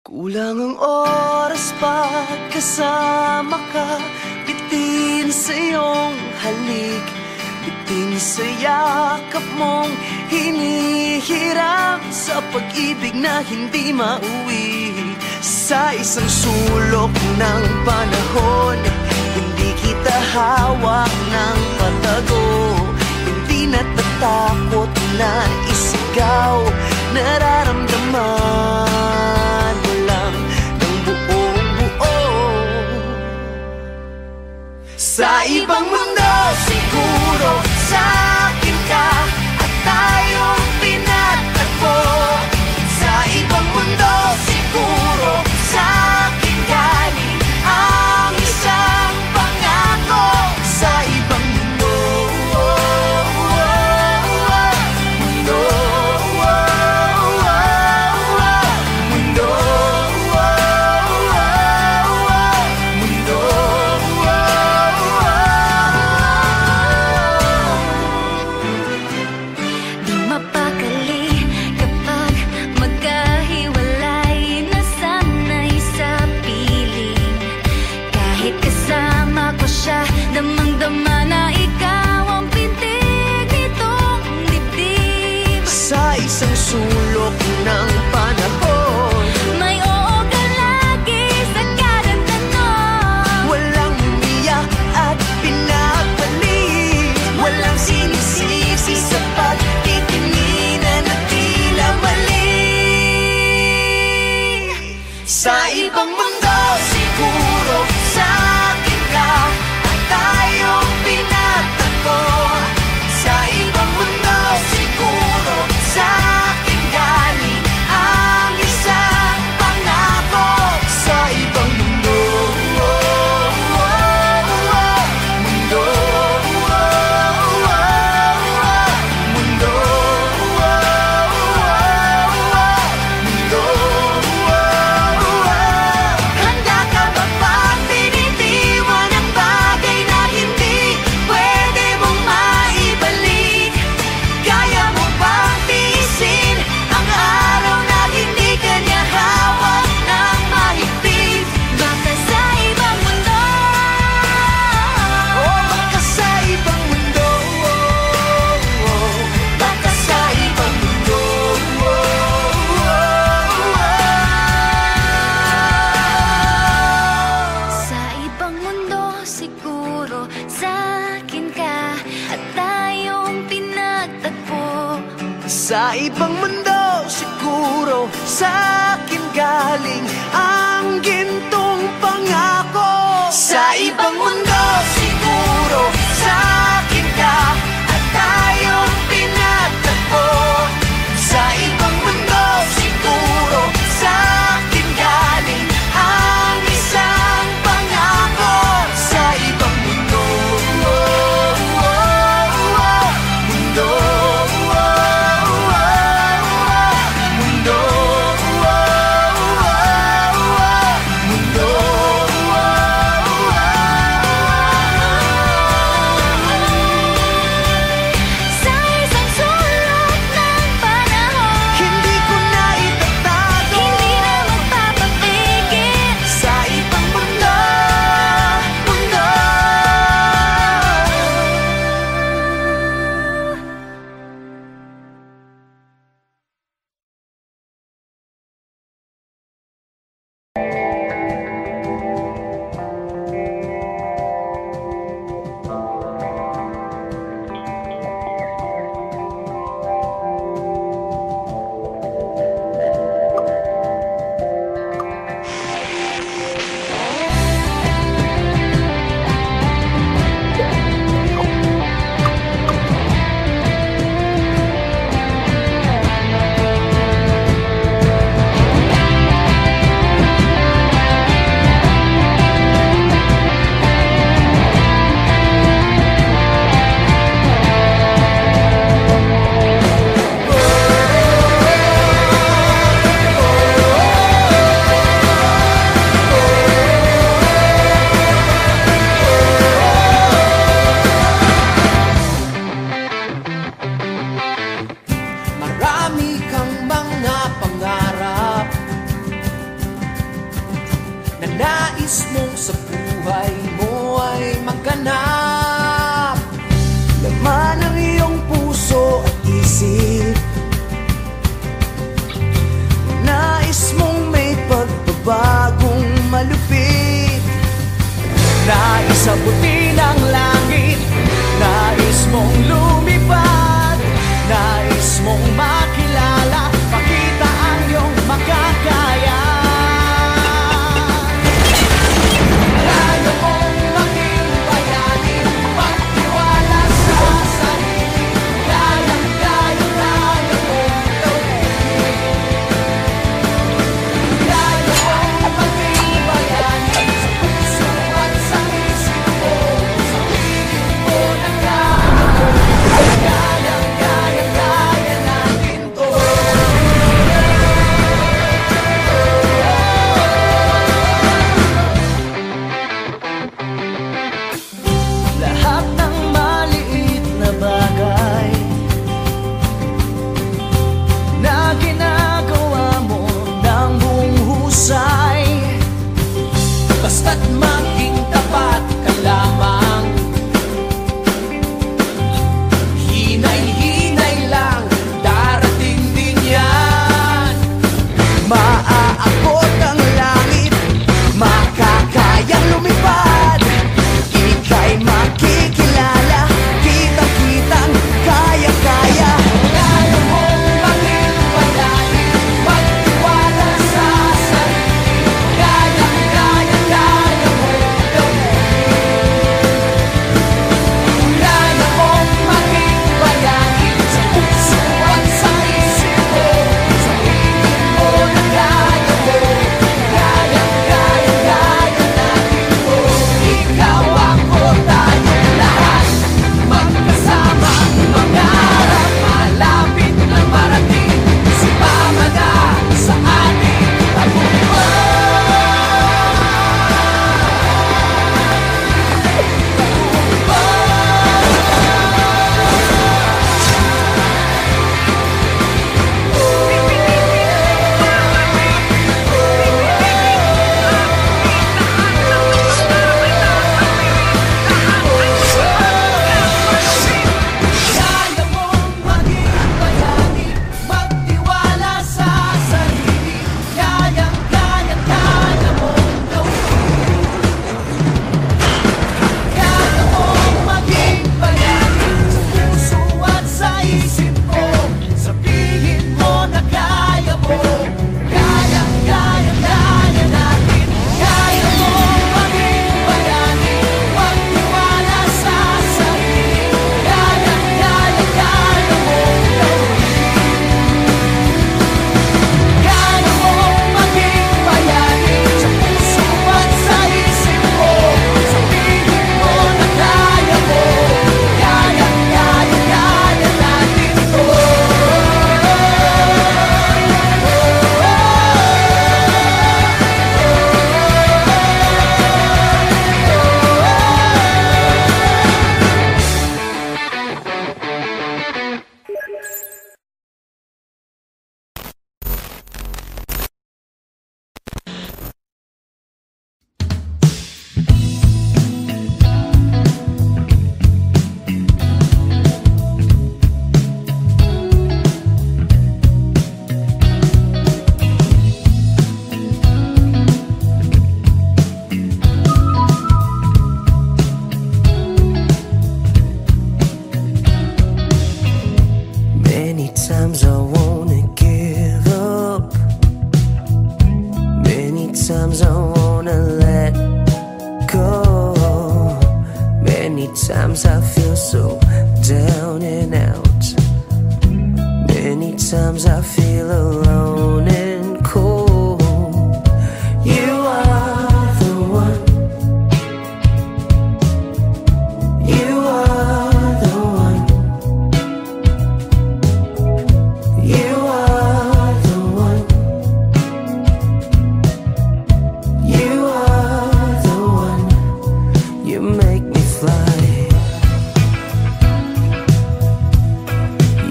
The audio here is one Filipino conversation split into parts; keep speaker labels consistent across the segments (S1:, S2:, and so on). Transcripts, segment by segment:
S1: Kulang ang oras pagkasama ka, bitin sa iyong halik, bitin sa yakap mong hinihiram, sa pag-ibig na hindi mauwi. Sa isang sulok ng panahon, hindi kita hawak ng patago, hindi natatakot na isigaw, nararamdaman mo lang ng buong buo. Sa ibang mundo siguro sa akin ka at tayong pinagtagpo. Sa ibang mundo siguro sa akin galing ang isang pangako. Sa ibang mundo, mundo, mundo, mundo.
S2: Di mapakali kapag magkahiwalay, nasanay sa piling. Kahit kasama ko siya, damang-dama na ikaw ang pintig nitong dibdib.
S1: Sa isang sulok ng panahon,
S2: May oo ka lagi sa kada tanong.
S1: walang umiyak at pinagpalit, walang sinisisi sa pagtitinginan at tila mali. Sa ibang mundo siguro sa akin ka at tayong pinagtagpo. Sa ibang mundo siguro sa akin galing ang isang pangako. Sa ibang mundo, mundo, mundo, handa ka ba bang binitiwan ang bagay na hindi pwede mong maibalik? Kaya mo bang tiisin ang araw na hindi ka niya hawak ng mahigpit?
S2: Baka sa ibang mundo,
S1: Baka sa ibang mundo, baka sa ibang mundo.
S2: sa ibang mundo siguro sa akin ka at tayong pinagtagpo.
S1: Sa ibang mundo siguro sa akin galing ang gintong pangako. Sa ibang mundo siguro sa akin ka at tayong pinagtagpo. Sa ibang mundo siguro sa akin galing ang isang pangako. Sa ibang mundo, mundo, mundo, mundo.
S2: Sa isang sulok ng
S3: nais mong sa buhay mo ay magganap. Laman ang iyong puso at isip, nais mong may pagbabagong malupit. Nais abutin ang langit, nais mong lumipad, nais mong makilala, makita ang iyong makakaya. Kaya mong maging bayani, magtiwala sa sarili, kaya mong gawin. Kaya mong maging bayani, sa puso at sa isip mo, sabihin mo na kaya mo, kaya natin to. Lahat ng maliit na bagay na ginagawa mo ng buong husay, basta't maging tapat ka lamang. Hinay-hinay lang, darating din yan. Maaabot ang langit, makakayang lumipad. Ika'y makikilala, kitang-kitang kaya-kaya. Kaya mong maging bayani, magtiwala sa sarili, kaya mong gawin. Kaya mong maging bayani, sa puso at sa isip mo, sabihin mo na kaya mo, kaya natin to. Ikaw, ako, tayong lahat, magkasama, mangarap, malapit na marating, sumama na sa ating tagumpay. Kaya mong maging bayani, magtiwala sa sarili, kaya mong gawin. Kaya mong maging bayani, sa puso at sa isip mo, sabihin mo na kaya mo, kaya natin. Kaya mong maging bayani, magtiwala sa sarili, kaya mong gawin. Kaya mong maging bayani, sa puso at sa isip mo, sabihin mo na kaya mo, kaya natin to. Many times I wanna give up. Many times I wanna let go. Many times I feel so down and out. Many times I feel alone and cold. You are the one. You are the one. You are the one. You are the one. You make me fly.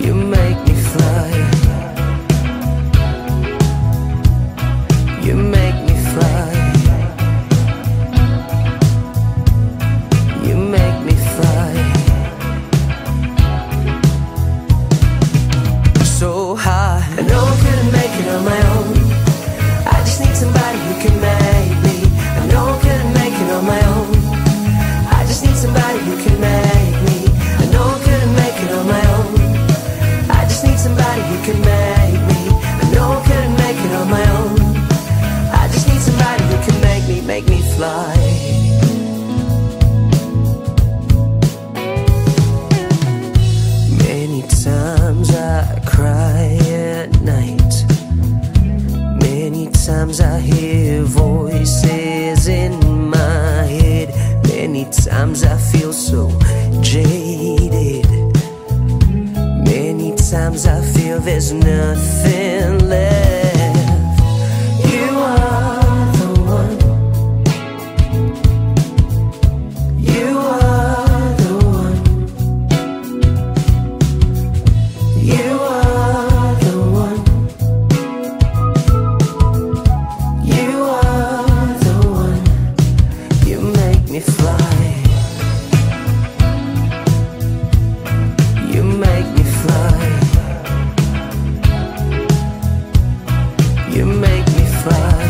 S3: You make me fly.
S4: times I hear voices in my head. Many times I feel so jaded. Many times I feel there's nothing left. You are the one. You are the one. You are the one. You are the one. You make me fly. You make me fly. You make me fly.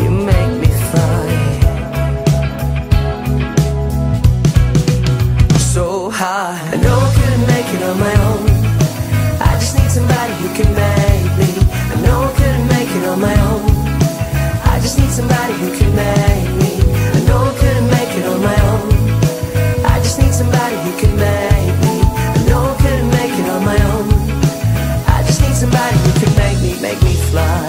S4: You make me fly. So high, I know I couldn't make it on my own. I just need somebody who can make me. I know I couldn't make it on my own. I just need somebody who can make me. I know I couldn't make it on my own. I just need somebody who can make me. I know I couldn't make it on my own. I just need somebody who can make me fly.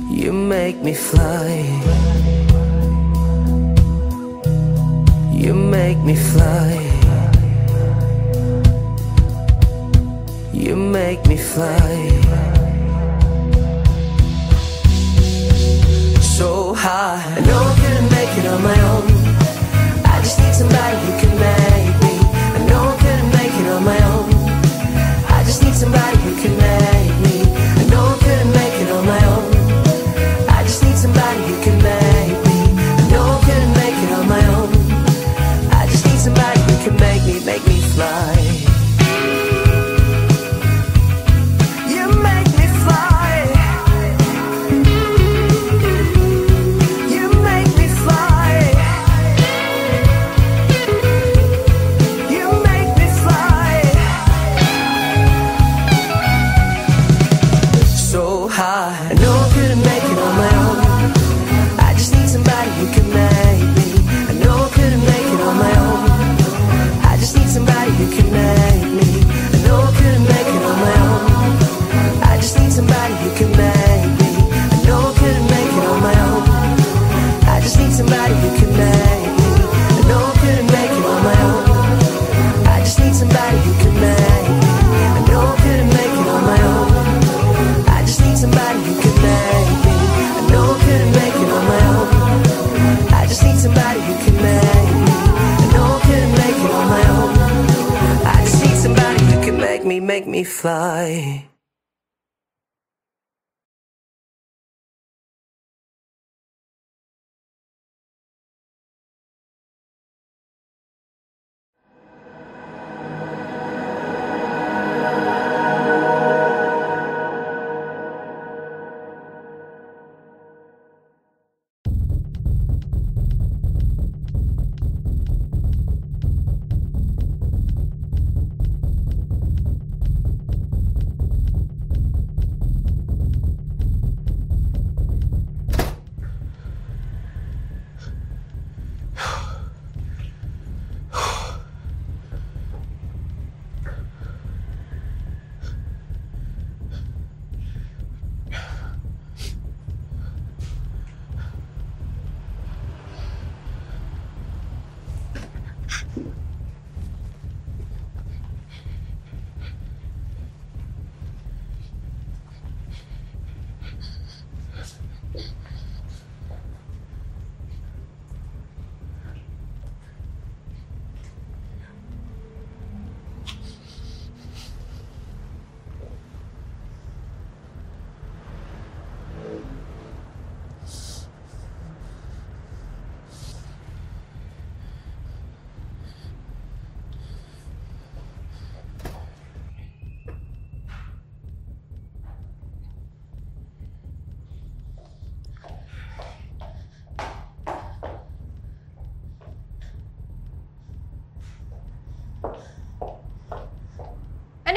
S4: You make me fly. You make me fly. You make me fly. So high, I know I couldn't make it on my own. I just need somebody who can make me. I know I couldn't make it on my own. I just need somebody who can make me. I know I couldn't make it on my own. I just need somebody who can make me. I know I couldn't make it on my own. I just need somebody who can make me fly. You make me fly. You make me fly. You make me fly. So high, I know I couldn't make it on my own. I just need somebody who can make me. I know I couldn't make it on my own. I just need somebody who can make me. I know I couldn't make it on my own. I just need somebody who can make me. I know I couldn't make it on my own. I just need somebody who can make me. I know I couldn't make it on my own. I just need somebody who can make me. I know I couldn't make it on my own. I just need somebody who can make me. I know I couldn't make it on my own. I just need somebody who can make me. I know I couldn't make it on my own. I just need somebody who can make me fly.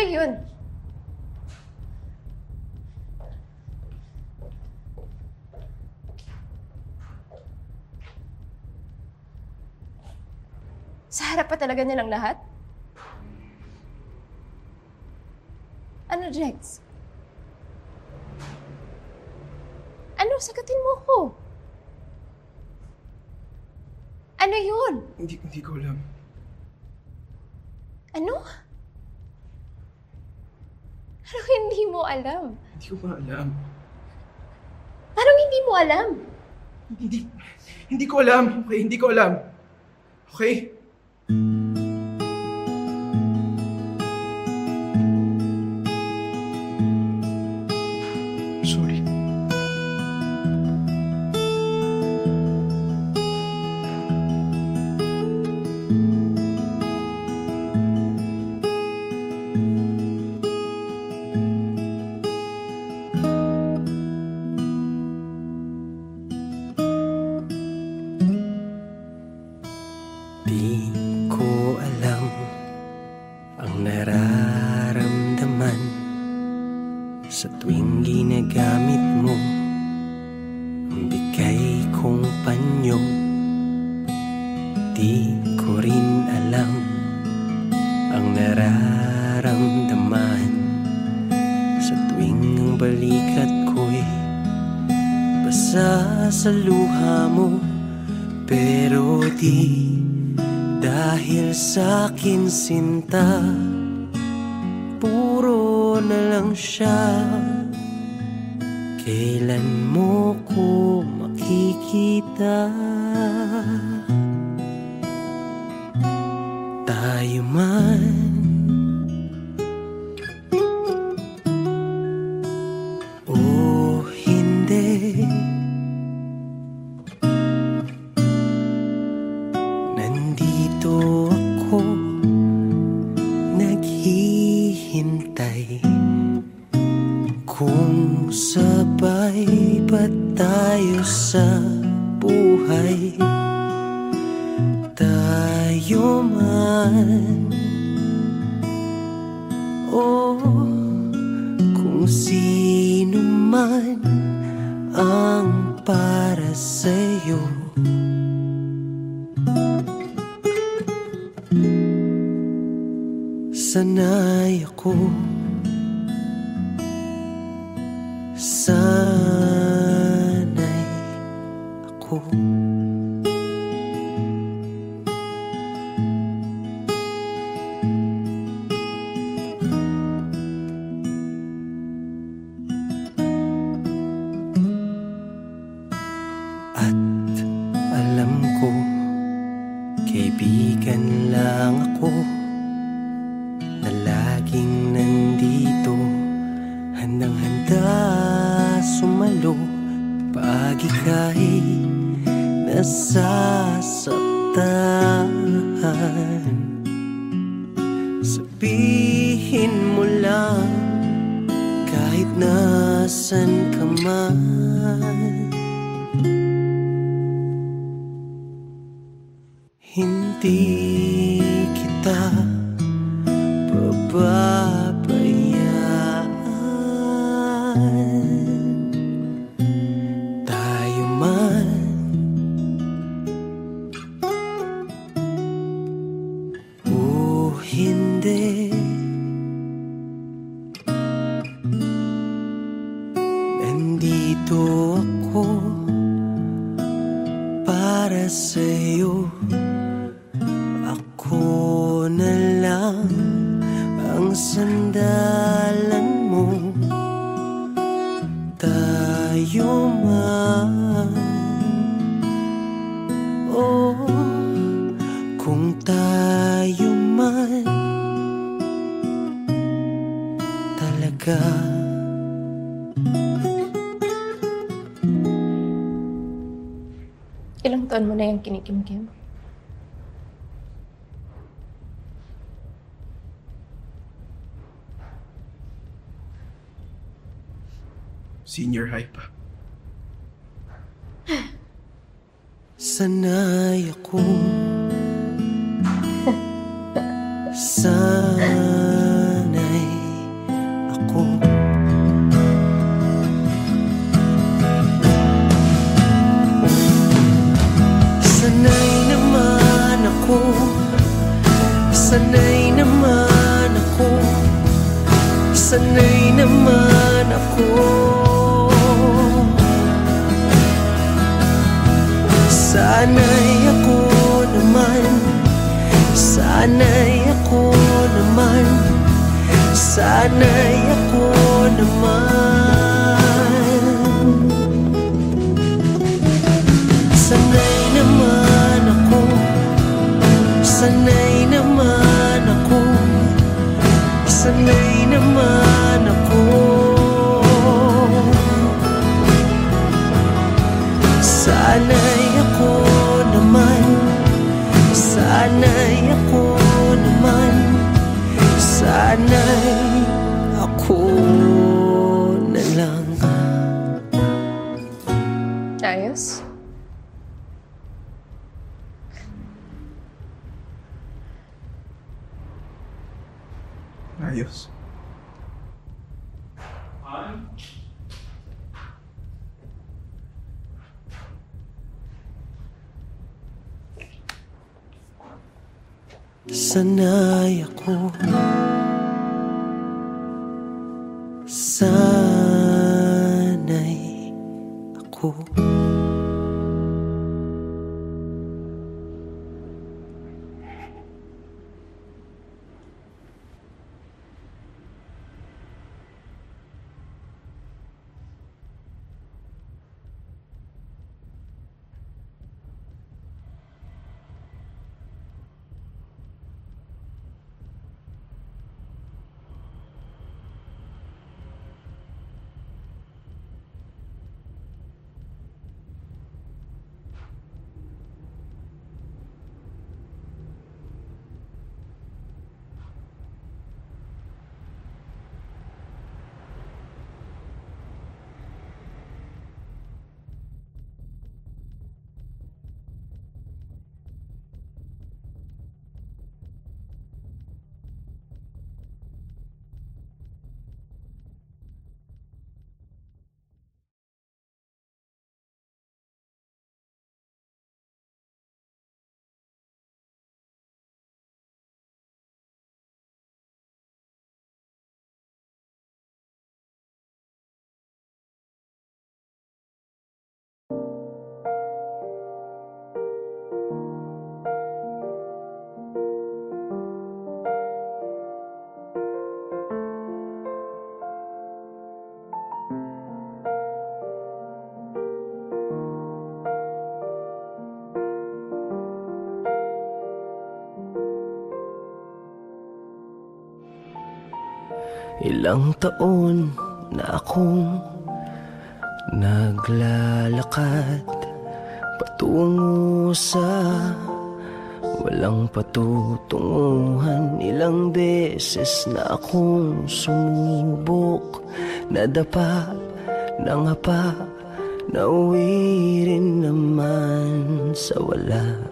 S5: yun? Sa harap pa talaga nilang lahat? Ano, Jex? Ano? Sagutin mo ko. Ano yun?
S6: Hindi ko alam.
S5: Ano? Ano hindi mo alam?
S6: Hindi ko ba alam?
S5: Parang hindi mo alam.
S6: Hindi ko alam. Okay, hindi ko alam. Okay? Sorry.
S4: Di ko alam ang nararamdaman sa tuwing ginagamit mo ang bigay kong panyo. Di ko rin alam ang nararamdaman sa tuwing ang balikat ko'y basa sa luha mo. Pero di dahil sa'kin sinta, puro na lang siya. Kailan mo ko makikita? Tayo man o hindi, nandito ako naghihintay. Kung sabay ba tayo sa buhay, tayo man o kung sino man ang para sa'yo. Sanay ako, sanay ako. At alam ko, kaibigan lang ako na laging nandito, handang-handa sumalo pag ika'y nasasaktan. Sabihin mo lang kahit nasan ka man, hindi kita pababayaan. Tayo man o hindi, nandito ako para sa'yo. Ako na lang ang sandalan mo. Tayo man o kung tayo man talaga.
S5: Ilang taon mo na yung kinikimkim?
S6: Senior high pa.
S4: Sanay ako, sanay Sanay naman ako, sanay naman ako. Sanay ako naman, sanay ako naman, sanay ako naman. Sanay naman ako, sanay naman ako, sanay naman ako. Sanay ako naman, sanay ako naman, sanay ako na lang.
S5: Ayos?
S6: Ayos.
S4: Sanay ako, sanay ako. Ilang taon na akong naglalakad patungo sa walang patutunguhan. Ilang beses na akong sumubok, nadapa, nangapa, nauwi rin naman sa wala.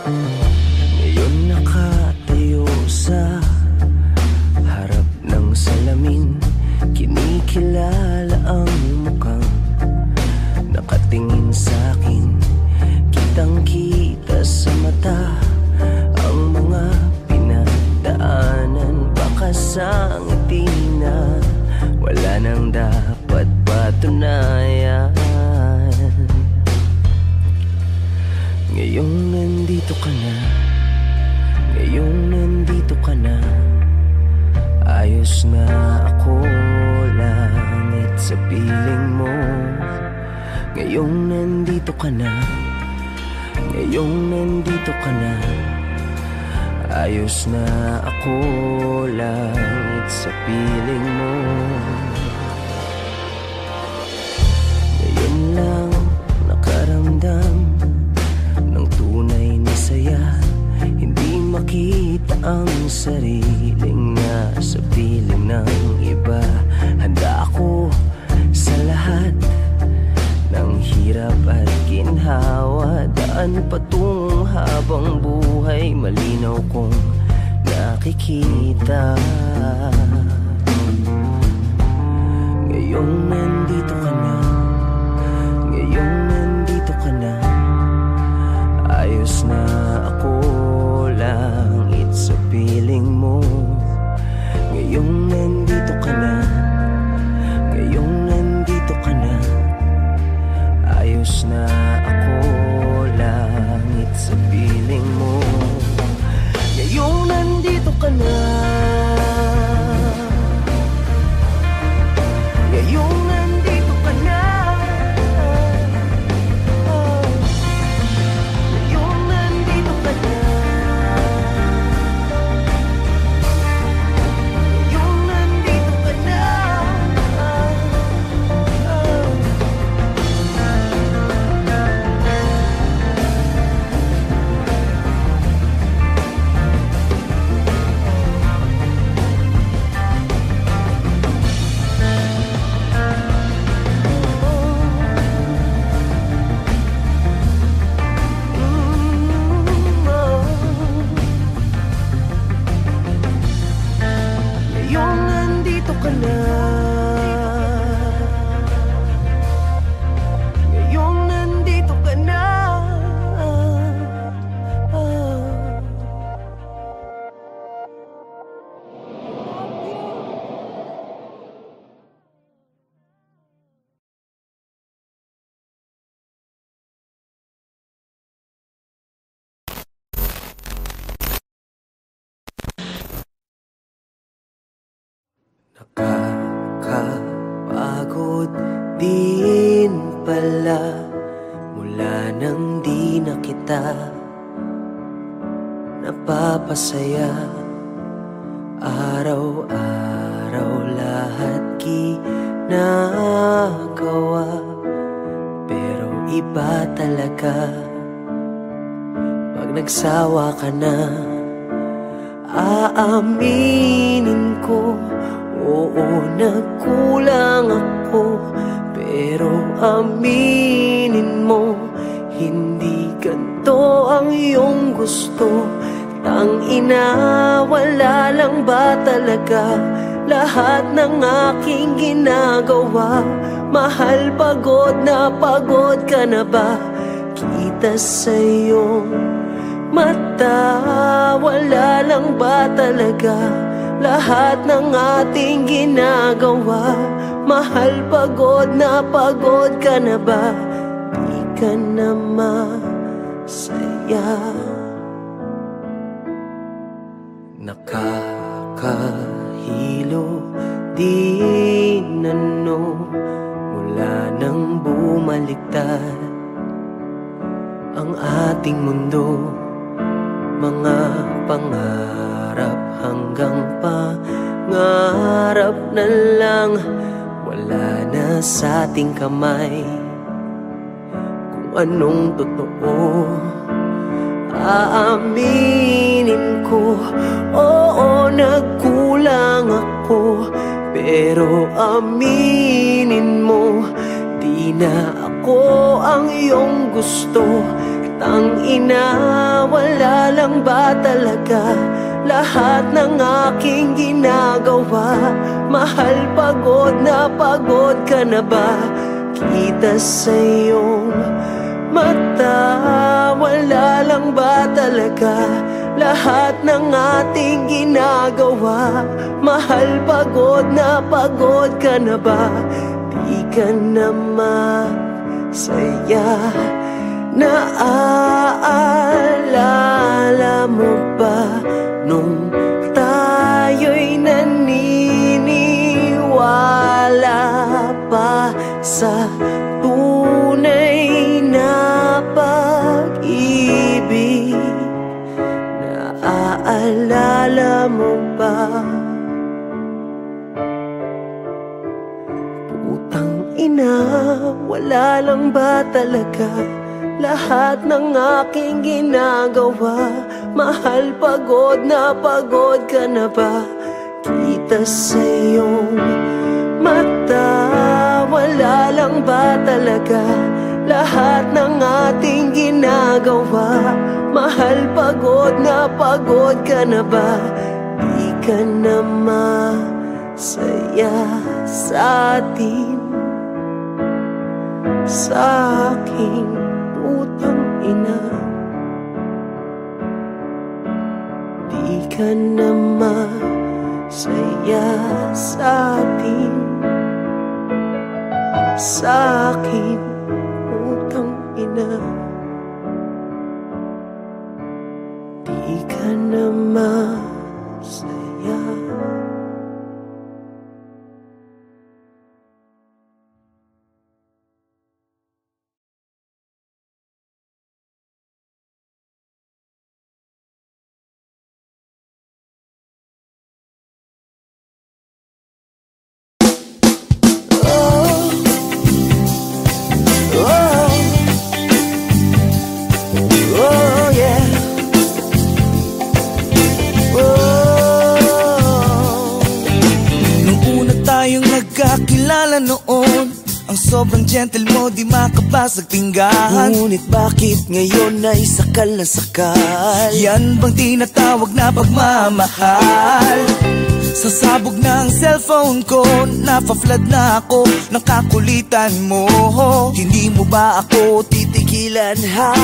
S4: Ngayon nakatayo sa harap ng salamin, kinikilala ang mukhang nakatingin sa'kin. Kitang-kita sa mata ang mga pinagdaanan. Baka sa ngiti na wala nang dapat patunayan. Ngayong nandito ka na, ngayong nandito ka na, ayos na ako, langit sa piling mo. Ngayong nandito ka na, ngayong nandito ka na, ayos na ako, langit sa piling mo. Ngayon lang nakaramdam ng tunay na saya, hindi makita ang sariling nasa piling ng iba. Handa ako sa lahat ng hirap at ginhawa, daan patungong habang buhay, malinaw kong nakikita. Ngayong nandito ka na, ngayong nandito ka na, ayos na ako lang, it's a feeling mo. Ngayong nandito ka na, ngayong nandito ka na, ayos na ako lang, it's a feeling mo. Ngayong nandito ka na, ngayong nandito ka na, ngayong nandito ka na, ngayong nandito ka na. Ngayong nandito ka na, ngayong nandito ka na. Nakakapagod din pala mula nang di na kita napapasaya. Araw-araw lahat ginagawa, pero iba talaga pag nagsawa ka na. Aaminin ko, oo, nagkulang ako, pero aminin mo, hindi ganito ang iyong gusto. Tangina, wala lang ba talaga lahat ng aking ginagawa? Mahal, pagod ka na ba? Kita sa iyong mata, wala lang ba talaga lahat ng ating ginagawa? Mahal, pagod ka na ba? Di ka na masaya. Nakakahilo din ano mula nang bumaliktad ang ating mundo. Mga pangarap hanggang pangarap na lang, wala na sa ating kamay kung anong totoo. Aaminin ko, oo, nagkulang ako, pero aminin mo, di na ako ang iyong gusto. Tangina, wala lang ba talaga lahat ng aking ginagawa? Mahal, pagod ka na ba? Kita sa iyong mata, wala lang ba talaga lahat ng ating ginagawa? Mahal, pagod ka na ba? Di ka na masaya. Naaalala mo ba nung tayo'y naniniwala pa sa tunay na pag-ibig? Naaalala mo ba? Putang ina, wala lang ba talaga lahat ng aking ginagawa? Mahal, pagod ka na ba? Kita sa iyong mata, wala lang ba talaga lahat ng ating ginagawa? Mahal, pagod ka na ba? Di ka na masaya. saya sa atin, sa aking putang ina. Di ka na masaya sa atin, sa aking putang ina. Di ka na masaya.
S7: Nagkakilala noon, ang sobrang gentle mo di makabasag tinggahan.
S4: Ngunit bakit ngayon ay sakal na sakal?
S7: Yan bang tinatawag na pagmamahal? Sasabog na ang cellphone ko, nafa-flood na ako ng kakulitan mo. Hindi mo ba ako titigilan ha?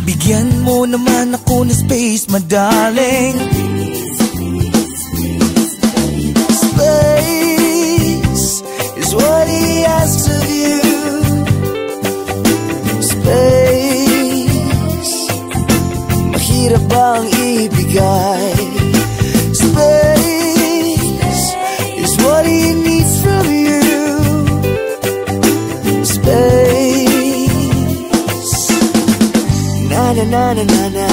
S7: Bigyan mo naman ako ng space, madaling. Space is what he asks of you. Space, mahirap bang ibigay? Space is what he needs from you. Space, na na na na na na.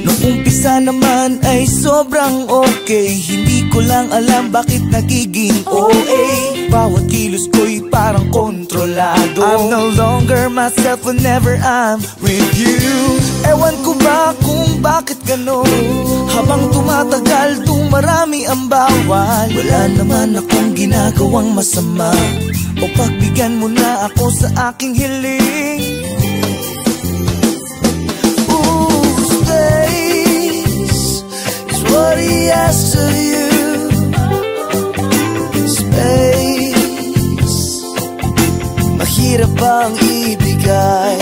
S7: Nung umpisa naman ay sobrang okay, hindi ko lang alam bakit nagiging OA. Bawat kilos ko'y parang kontrolado. I'm no longer myself whenever I'm with you. Ewan ko ba kung bakit ganon? Habang tumatagal, dumarami ang bawal. Wala naman akong ginagawang masama, o pagbigyan mo na ako sa aking hiling. Space is what he asks of you. Space, mahirap bang ibigay?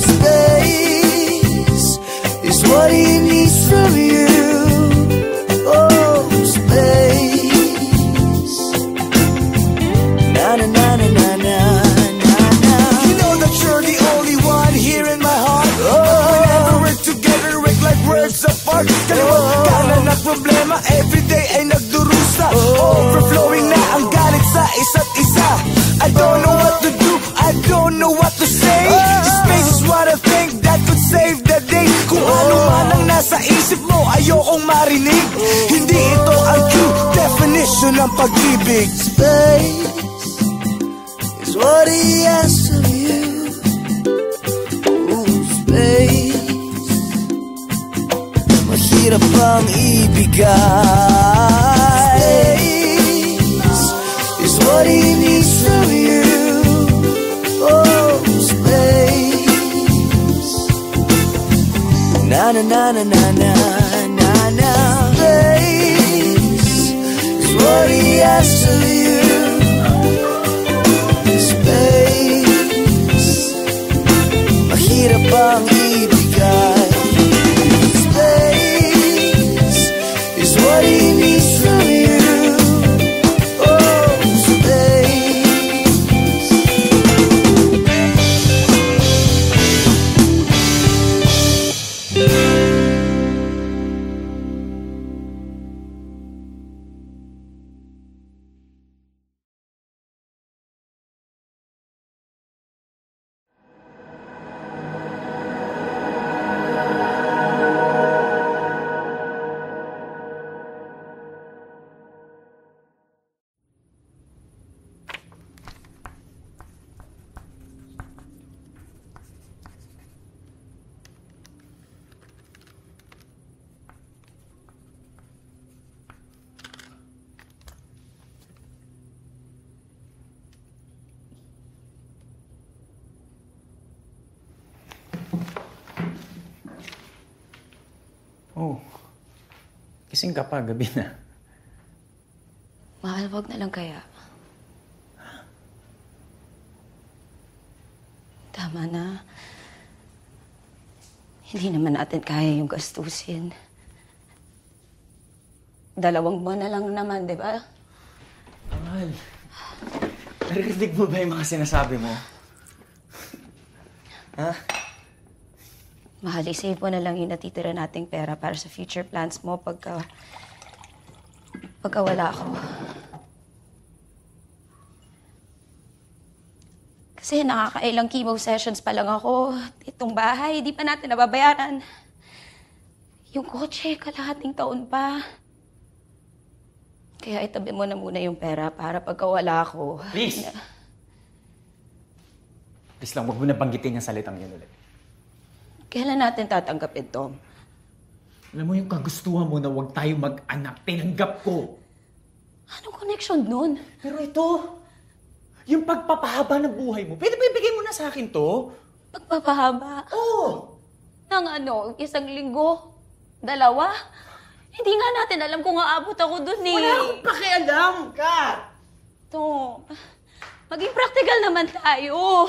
S7: Space is what he needs from you. Oh, space, na na na na na na na na. You know that you're the only one here in my heart. Whenever we're together, we're like worlds apart. Kaliwag kanan na problema, everyday ay nagdurusa. Overflowing na ang galit sa isa't isa. I don't know what to do, I don't know what to say. This space is what I think that could save the day. Kung ano man ang nasa isip mo, ayokong marinig. Hindi ito ang true definition ng pag-ibig. Space is what he asks of you. Ooh, space, mahirap bang ibigay? Space is what he needs from you. Oh, space, na na na na na na na na. Space is what he asks of you. Space, mahirap bang ibigay? Space is what he needs from you. Oh, space.
S8: Oh, gising ka pa, gabi na. Mahal, wag na lang kaya. Tama na. Hindi naman natin kaya yung gastusin. 2 buwan na lang naman, di ba?
S9: Mahal, narinig mo ba yung mga sinasabi mo? Ha?
S8: Mahal, isave mo na lang yung natitira nating pera para sa future plans mo pagka wala ako. Kasi nakakailang chemo sessions pa lang ako. Itong bahay, di pa natin nababayaran. Yung kotse, kalahating taon pa. Kaya itabi mo na muna yung pera para pagka wala ako.
S9: Please! Please lang, huwag mo na banggitin yung salitang yun ulit.
S8: Kailan natin tatanggapin, Tom?
S9: Alam mo yung kagustuhan mo na huwag tayo mag-anak, tinanggap ko.
S8: Anong connection nun?
S9: Pero ito, yung pagpapahaba ng buhay mo, pwede ba ibigay mo na sa akin to?
S8: Pagpapahaba?
S9: Oo!
S8: Nang 1 linggo? 2? Hindi nga natin alam kung aabot ako dun eh.
S9: Wala akong pakialam, Kat!
S8: Tom, maging practical naman tayo.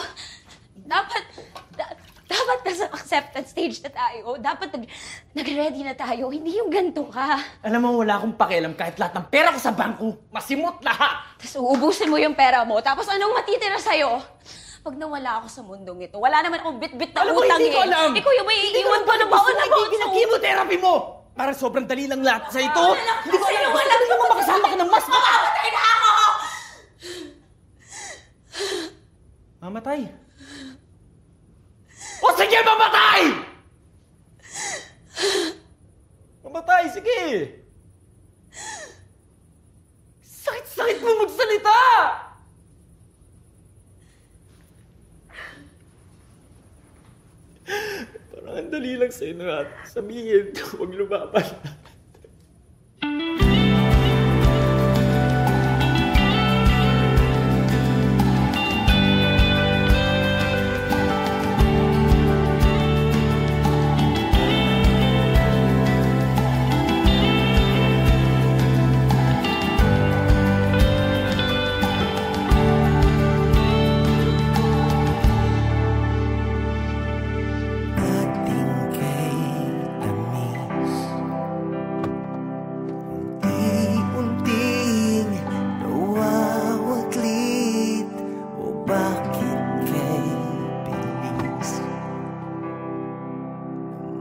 S8: Dapat nasa acceptance stage na tayo. Dapat nag-ready na tayo. Hindi yung ganito ka.
S9: Alam mo, wala akong pakialam kahit lahat ng pera ko sa bangko. Masimot lahat!
S8: Tapos uubusin mo yung pera mo. Tapos anong matitira sa'yo? Pag nawala ako sa mundong ito, wala naman akong bit-bit na
S9: Alam mo,
S8: utang
S9: hindi ko alam!
S8: Ikaw yung may iiwan pa na baon na baon sa
S9: Chemotherapy mo! Para sobrang dali lang lahat sa ito. Hindi ko alam kung alam mo makasama ka ng mas
S8: mamamatay na ako!
S9: Mamatay? O sige, mamatay! Mamatay, sige! Sakit-sakit mo magsalita! Parang ang dali lang sa'yo na sabihin, huwag lumaban.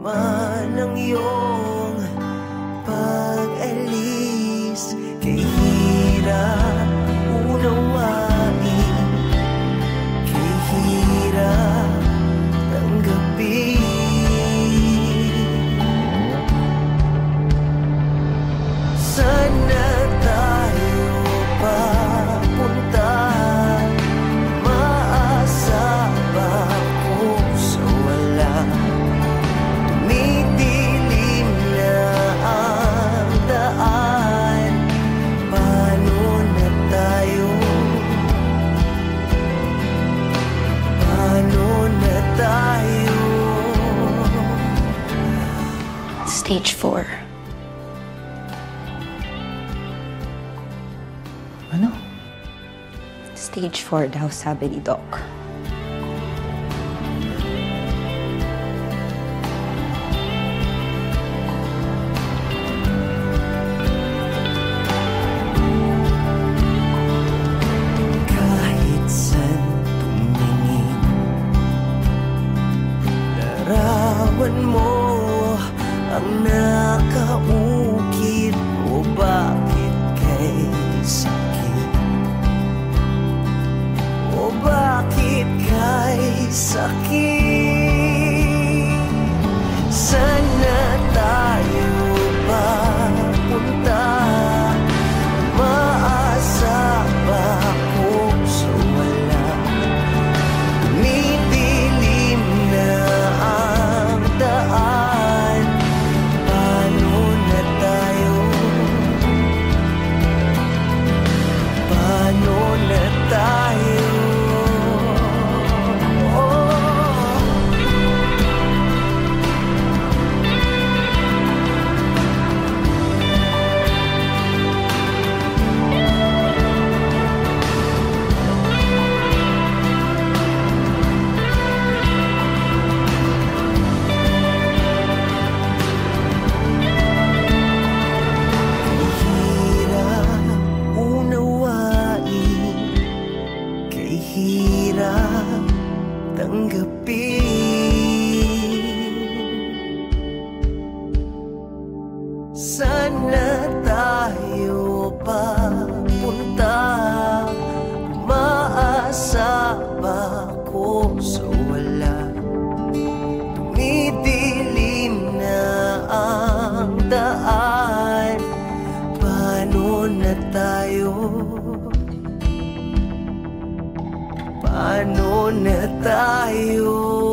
S4: Manang iyong pag-alis, kay hirap unawain, kay hirap tanggapin. Sana tayo papunta, maasa ba ako sa wala? Tumidilim na ang daan, paano na tayo? Paano na tayo?
S8: Stage 4.
S9: Ano?
S8: Stage 4 daw, sabi ni Doc.
S4: Kahit saan tumingin, larawan mo ang nakaukit. O bakit kay sakit? O bakit kay sakit? Sana tayo papunta, maasa ba ako sa wala? Tumidilim na ang daan, paano na tayo? Saan na tayo papunta? Umaasa ba ako sa wala? Tumidilim na ang daan. Paano na tayo? Paano na tayo?